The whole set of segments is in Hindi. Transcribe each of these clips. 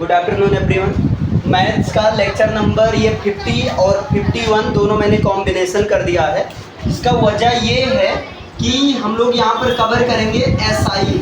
Good afternoon everyone. मैथ्स का लेक्चर नंबर ये 50 और 51 दोनों मैंने कॉम्बिनेशन कर दिया है। इसका वजह ये है कि हम लोग यहाँ पर कवर करेंगे एसआई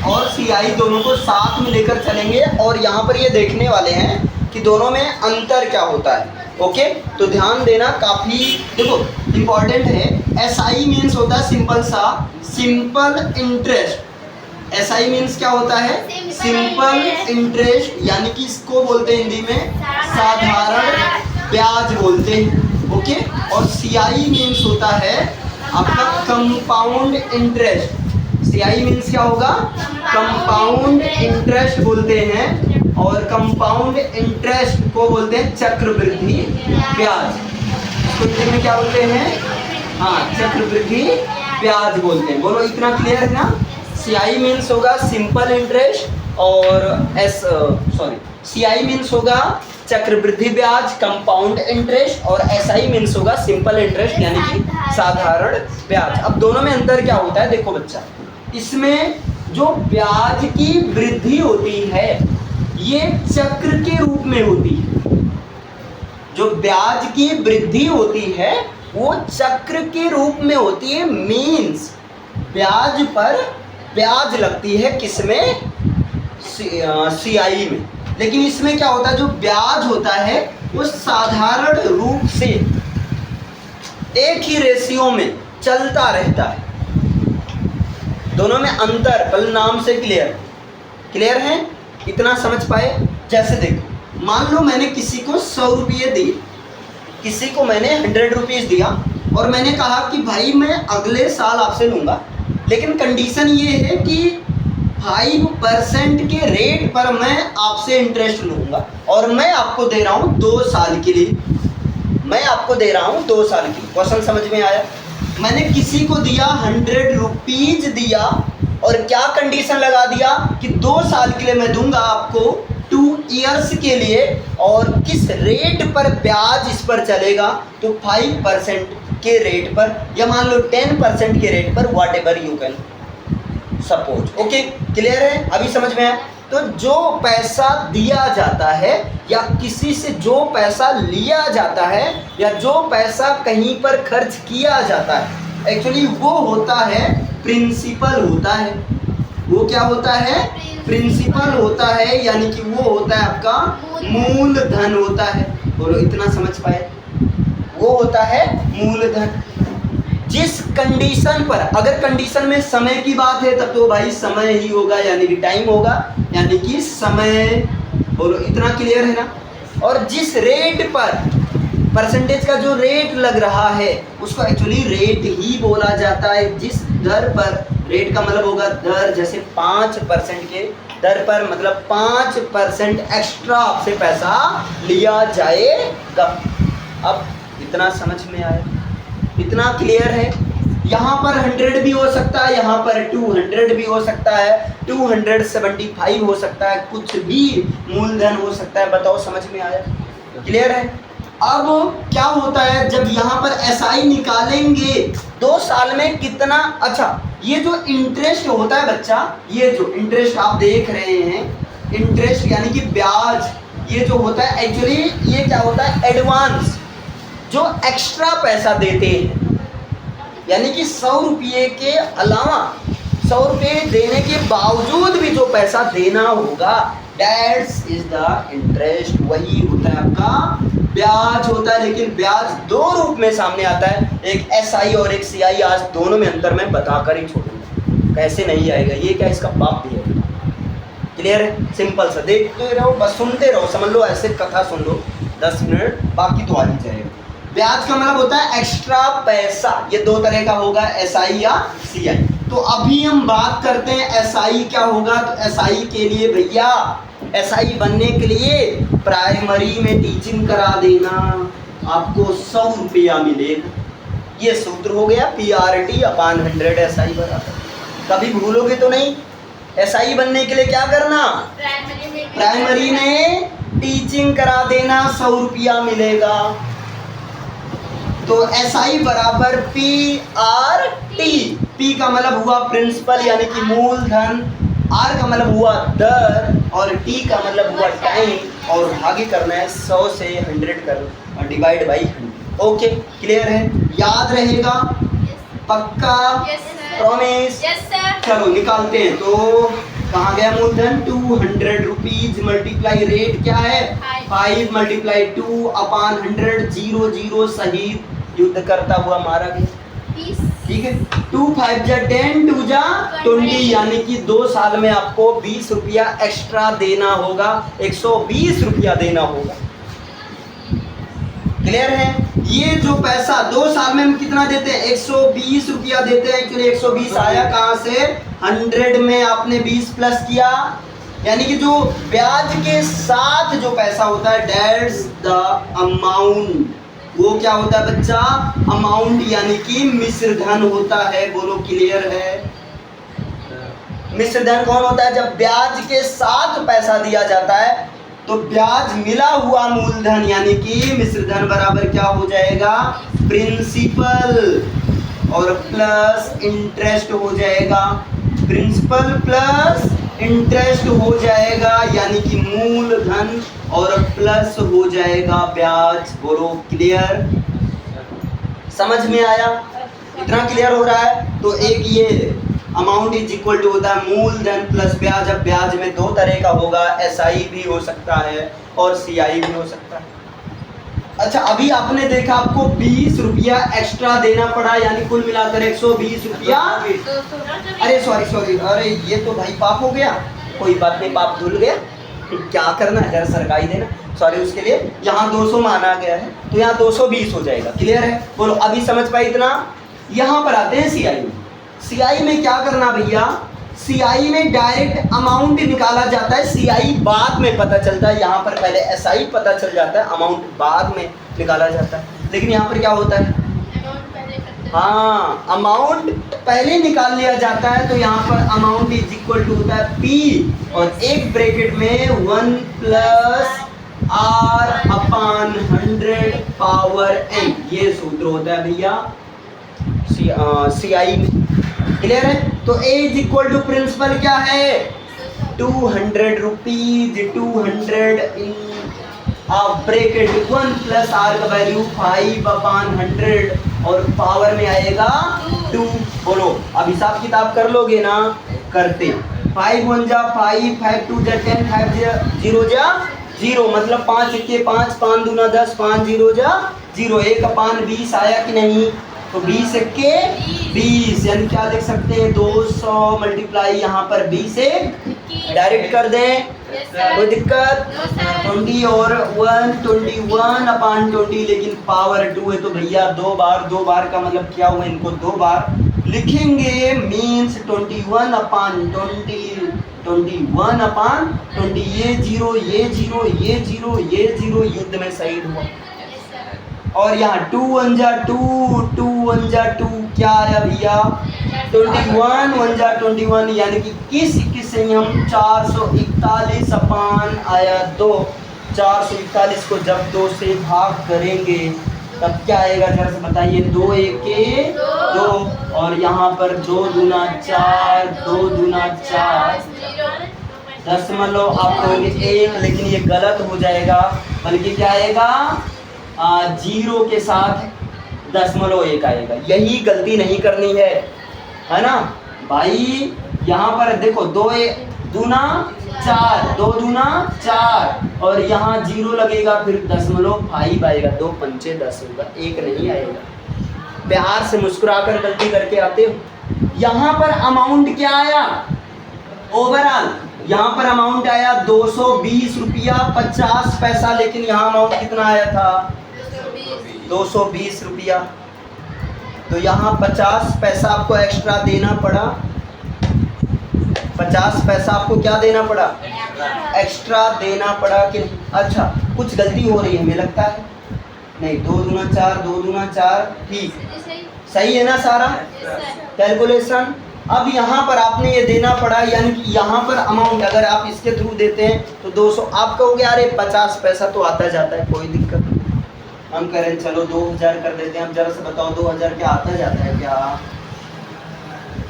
और सीआई दोनों को साथ में लेकर चलेंगे और यहाँ पर ये देखने वाले हैं कि दोनों में अंतर क्या होता है। ओके, तो ध्यान देना, काफ़ी देखो इम्पॉर्टेंट है। एसआई मीन्स होता है सिंपल सा, सिंपल इंटरेस्ट। एसआई मीन्स क्या होता है? सिंपल इंटरेस्ट, यानी कि इसको बोलते हैं हिंदी में साधारण ब्याज बोलते हैं। ओके, और सीआई मीन्स होता है आपका कंपाउंड इंटरेस्ट। सीआई मीन्स क्या होगा? कंपाउंड इंटरेस्ट बोलते हैं, और कंपाउंड इंटरेस्ट को बोलते हैं चक्रवृद्धि ब्याज। इसको हिंदी में क्या बोलते हैं? हाँ, चक्रवृद्धि ब्याज बोलते हैं। बोलो, इतना क्लियर है ना? सीआई मीन्स होगा सिंपल इंटरेस्ट और सीआई मीन्स होगा चक्रवृद्धि ब्याज, कंपाउंड इंटरेस्ट, और एसआई मीन्स होगा सिंपल इंटरेस्ट यानी कि साधारण ब्याज। अब दोनों में अंतर क्या होता है? देखो बच्चा, इसमें जो ब्याज की वृद्धि होती है ये चक्र के रूप में होती है। जो ब्याज की वृद्धि होती है वो चक्र के रूप में होती है। मीन्स ब्याज पर ब्याज लगती है किसमें? सीआई में। लेकिन इसमें क्या होता है? जो ब्याज होता है वो साधारण रूप से एक ही रेशियो में चलता रहता है। दोनों में अंतर पहले नाम से क्लियर है? इतना समझ पाए? जैसे देखो, मान लो मैंने किसी को 100 रुपये दिए, किसी को मैंने 100 रुपीज़ दिया, और मैंने कहा कि भाई मैं अगले साल आपसे लूँगा, लेकिन कंडीशन ये है कि 5% के रेट पर मैं आपसे इंटरेस्ट लूँगा, और मैं आपको दे रहा हूँ 2 साल के लिए। मैं आपको दे रहा हूँ 2 साल की। क्वेश्चन समझ में आया? मैंने किसी को दिया 100 रुपीज़ दिया, और क्या कंडीशन लगा दिया कि 2 साल के लिए मैं दूंगा आपको, 2 इयर्स के लिए, और किस रेट पर ब्याज इस पर चलेगा? तो 5% के रेट पर, या मान लो 10% के रेट पर, what ever you can suppose. Okay, clear है? अभी समझ में आया? तो जो पैसा दिया जाता है या किसी से जो पैसा लिया जाता है या जो पैसा कहीं पर खर्च किया जाता है, एक्चुअली वो होता है प्रिंसिपल होता है। वो क्या होता है? प्रिंसिपल होता है, यानी कि वो होता है आपका मूलधन होता है। बोलो, इतना समझ पाए? वो होता है मूलधन। जिस कंडीशन पर, अगर कंडीशन में समय की बात है तब तो भाई समय ही होगा, यानी कि टाइम होगा, यानी कि समय। बोलो, इतना क्लियर है ना? और जिस रेट पर परसेंटेज का जो रेट लग रहा है उसको एक्चुअली रेट ही बोला जाता है। जिस दर पर, रेट का मतलब होगा दर, जैसे 5% के दर पर, मतलब 5% एक्स्ट्रा आपसे पैसा लिया जाएगा। अब इतना समझ में आया? इतना क्लियर है? यहाँ पर 100 भी हो सकता है, यहाँ पर 200 भी हो सकता है, 275 हो सकता है, कुछ भी मूलधन हो सकता है। बताओ, समझ में आया? क्लियर है? अब क्या होता है जब यहाँ पर एसआई निकालेंगे 2 साल में कितना? अच्छा, ये जो इंटरेस्ट होता है बच्चा, ये जो इंटरेस्ट आप देख रहे हैं, इंटरेस्ट यानी कि ब्याज, ये जो होता है एक्चुअली ये क्या होता है? एडवांस, जो एक्स्ट्रा पैसा देते हैं, यानी कि 100 रुपये के अलावा, 100 रुपये देने के बावजूद भी जो पैसा देना होगा, दैट्स इज द इंटरेस्ट। वही होता है आपका ब्याज होता है। लेकिन ब्याज 2 रूप में सामने आता है, एक एसआई और एक सीआई। आज दोनों में अंतर मैं बताकर ही छोड़ूंगा, कैसे नहीं आएगा ये क्या इसका बाप भी है। क्लियर है? सिंपल सा, देखते रहो, बस सुनते रहो, समझ लो, ऐसे कथा सुन लो 10 मिनट, बाकी तो आ ही जाएगा। ब्याज का मतलब होता है एक्स्ट्रा पैसा। ये 2 तरह का होगा, एसआई या सीआई। तो अभी हम बात करते हैं एसआई क्या होगा। तो एसआई के लिए भैया, एसआई बनने के लिए प्राइमरी में टीचिंग करा देना, आपको 100 रुपया मिलेगा। ये सूत्र हो गया, PRT/100 एसआई बराबर। कभी भूलोगे तो नहीं? एसआई बनने के लिए क्या करना? प्राइमरी में टीचिंग करा देना, 100 रुपया मिलेगा। तो एसआई बराबर PRT। P का मतलब हुआ प्रिंसिपल, यानी कि मूलधन। आर का मतलब हुआ दर और टी का मतलब हुआ टाइम, और भागे करना है 100 से 100 कर और डिवाइड बाई 100। ओके, क्लियर है, याद रहेगा, पक्का, प्रॉमिस। चलो निकालते हैं। तो कहाँ गया मूलधन, 200 रुपीज मल्टीप्लाई रेट क्या है 5 मल्टीप्लाई 2 अपान 100, 0 0 शहीद युद्ध करता हुआ मारा गया। ठीक है, 2 5 जा 10, 2 जा 20, यानी कि 2 साल में आपको 20 रुपया एक्स्ट्रा देना होगा, 120 रुपया देना होगा। क्लियर है, ये जो पैसा 2 साल में हम कितना देते हैं 120 रुपया देते हैं। एक्चुअली 120 आया कहां से, 100 में आपने 20 प्लस किया, यानी कि जो ब्याज के साथ जो पैसा होता है दैट्स द अमाउंट, वो क्या होता है बच्चा, अमाउंट, यानी कि मिश्र धन होता है। बोलो क्लियर है, मिश्र धन कौन होता है, जब ब्याज के साथ पैसा दिया जाता है तो ब्याज मिला हुआ मूलधन यानी कि मिश्र धन बराबर क्या हो जाएगा, प्रिंसिपल और प्लस इंटरेस्ट हो जाएगा, प्रिंसिपल प्लस इंटरेस्ट हो जाएगा, यानी कि मूलधन और प्लस हो जाएगा ब्याज। बोलो क्लियर, समझ में आया, इतना क्लियर हो रहा है। तो एक ये अमाउंट इज इक्वल टू होता है मूलधन प्लस ब्याज। अब ब्याज में 2 तरह का होगा, एसआई भी हो सकता है और सीआई भी हो सकता है। अच्छा, अभी आपने देखा आपको 20 रुपया एक्स्ट्रा देना पड़ा, यानी कुल मिलाकर 120 रुपया। अरे सॉरी, अरे ये तो भाई पाप हो गया, कोई बात नहीं, पाप धुल गया, क्या करना है, जरा सरकाई देना, सॉरी उसके लिए। यहाँ 200 माना गया है तो यहाँ 220 हो जाएगा। क्लियर है, बोलो अभी समझ पाई इतना। यहाँ पर आते हैं सीआई में। सीआई में क्या करना भैया, सीआई में डायरेक्ट अमाउंट निकाला जाता है, सीआई बाद में पता चलता है। यहाँ पर पहले एसआई पता चल जाता है, अमाउंट बाद में निकाला जाता है। लेकिन यहाँ पर क्या होता है, हाँ अमाउंट पहले निकाल लिया जाता है। तो यहाँ पर अमाउंट इज इक्वल टू होता है पी और एक ब्रैकेट में 1 plus R upon 100 power N, ये सूत्र होता है भैया सीआई में। क्लियर है, तो A is equal to principal क्या है 200 rupees, 200 in bracket 1 plus R का वैल्यू 5 अपान 100 और पावर में आएगा 2। बोलो अब हिसाब किताब कर लोगे ना, करते 5 1 जा 5, 5 2 जा 10, 5 0 जा 0, मतलब 5 1 5, 5 दूना 10, 5 0 जा 0, 1 अपान 20 आया कि नहीं, तो 20 के 20, यानी क्या देख सकते हैं 200 मल्टीप्लाई यहाँ पर 20 से डायरेक्ट कर दें, कोई दिक्कत, 20 और 121 अपान 20, लेकिन पावर 2 है तो भैया 2 बार का मतलब क्या हुआ, इनको 2 बार लिखेंगे, मीन्स 21 अपान 20, 21 अपान 20, ये 0 ये 0 ये 0 ये 0 युद्ध में शहीद हुआ। और यहाँ 2 1 जा 2, 2 1 जा 2 क्या आया भैया 21, 1 जा 21, यानी कि किस से हम 441 अपान आया 2, 441 को जब 2 से भाग करेंगे तब क्या आएगा जरा से बताइए, 2 1 के 2 और यहाँ पर 2 दूना 4, 2 दूना 4, दशमलव आप कहोगे 1, लेकिन ये गलत हो जाएगा, बल्कि क्या आएगा 0 के साथ 0.1 आएगा। यही गलती नहीं करनी है ना भाई। यहाँ पर देखो 2 दूना 4, 2 दूना 4 और यहाँ 0 लगेगा, फिर 0.5 आएगा, 2 पंचे 10 होगा, 1 नहीं आएगा। प्यार से मुस्कुराकर गलती करके आते हो। यहाँ पर अमाउंट क्या आया ओवरऑल, यहाँ पर अमाउंट आया 220 रुपया 50 पैसा, लेकिन यहाँ अमाउंट कितना आया था 220 रुपया, तो यहाँ 50 पैसा आपको एक्स्ट्रा देना पड़ा, 50 पैसा आपको क्या देना पड़ा, एक्स्ट्रा देना पड़ा कि अच्छा कुछ गलती हो रही है हमें लगता है, नहीं 2 दूना 4, 2 दूना 4, ठीक सही है ना सारा कैलकुलेशन। अब यहाँ पर आपने ये देना पड़ा, यानी कि यहाँ पर अमाउंट अगर आप इसके थ्रू देते हैं तो 200, आप कहोगे अरे 50 पैसा तो आता जाता है, कोई दिक्कत नहीं, हम करें चलो 2000 कर देते हैं। अब जरा से बताओ 2000 क्या आता जाता है क्या,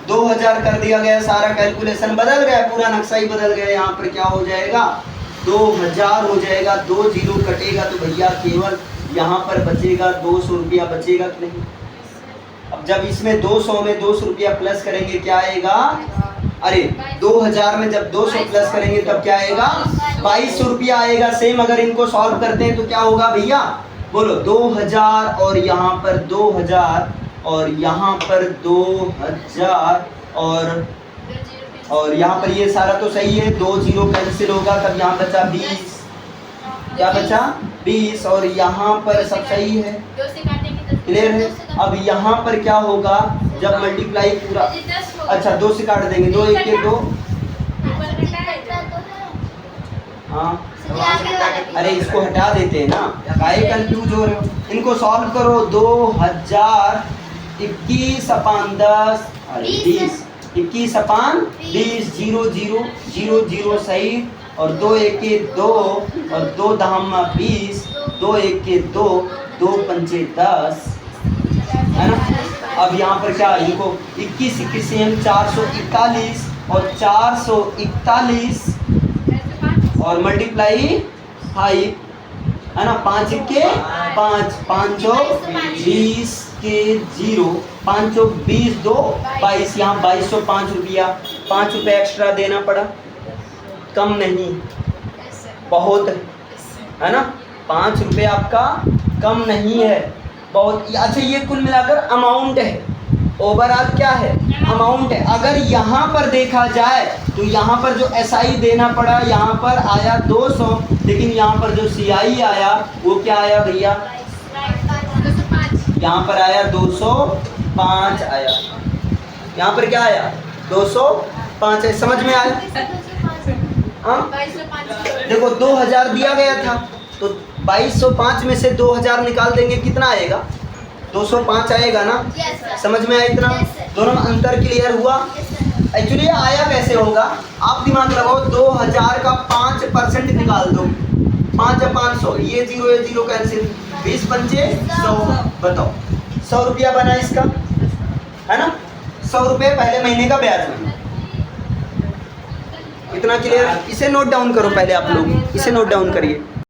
2000 कर दिया गया, सारा कैलकुलेशन बदल गया, पूरा नक्शा ही बदल गया। यहाँ पर क्या हो जाएगा 2000 हो जाएगा, 2 जीरो कटेगा तो भैया केवल यहाँ पर बचेगा 200 रुपया बचेगा कि नहीं। अब जब इसमें 200 में 200 रुपया प्लस करेंगे क्या आएगा, अरे 2000 में जब 200 प्लस करेंगे तब क्या आएगा 2200 रुपया आएगा। सेम अगर इनको सॉल्व करते हैं तो क्या होगा भैया बोलो, 2000 और यहाँ पर 2000 और यहाँ पर 2000 और यहाँ पर ये सारा तो सही है, 2 जीरो कैंसिल होगा, तब यहाँ बचा 20, क्या बचा 20 और यहाँ पर सब सही है, क्लियर है। अब यहाँ पर क्या होगा जब मल्टीप्लाई पूरा, अच्छा 2 से काट देंगे, 2 1 2, हाँ अरे इसको हटा देते हैं ना, काहे कंफ्यूज हो रहे हो। इनको सॉल्व करो, 2021 अपान 10 अरे 20, 21 अपान 20, 0 0 0 0 सही, और 2 1 2 और 2 दहम 20, 2 1 2, 2 पंचे 10 है ना। अब यहाँ पर क्या इनको 21 21 से 441 और 441 और मल्टीप्लाई 5 है ना, 5 के 5, 5 20 के 0, 5 20 2 22, यहाँ 2205 रुपया, 5 रुपये एक्स्ट्रा देना पड़ा, कम नहीं बहुत है ना, 5 रुपये आपका कम नहीं है बहुत। अच्छा ये कुल मिलाकर अमाउंट है, ओवरऑल क्या है अमाउंट है। अगर यहाँ पर देखा जाए तो यहाँ पर जो SI देना पड़ा यहाँ पर आया 200, लेकिन यहाँ पर जो CI आया वो क्या आया भैया, यहाँ पर आया 205 आया, यहाँ पर क्या आया 205 है, समझ में आया। हाँ देखो 2000 दिया गया था तो 2205 में से 2000 निकाल देंगे, कितना आएगा 205 आएगा ना, समझ में आया इतना, दोनों में अंतर क्लियर हुआ। एक्चुअली आया कैसे होगा आप दिमाग लगाओ, 2000 का 5% निकाल दो, 5 अपान 100, ये जीरो कैंसिल, 20 पंचे 100, बताओ 100 रुपया बना इसका है ना, 100 रुपये पहले महीने का ब्याज में, इतना क्लियर। इसे नोट डाउन करो पहले आप लोग, इसे नोट डाउन करिए।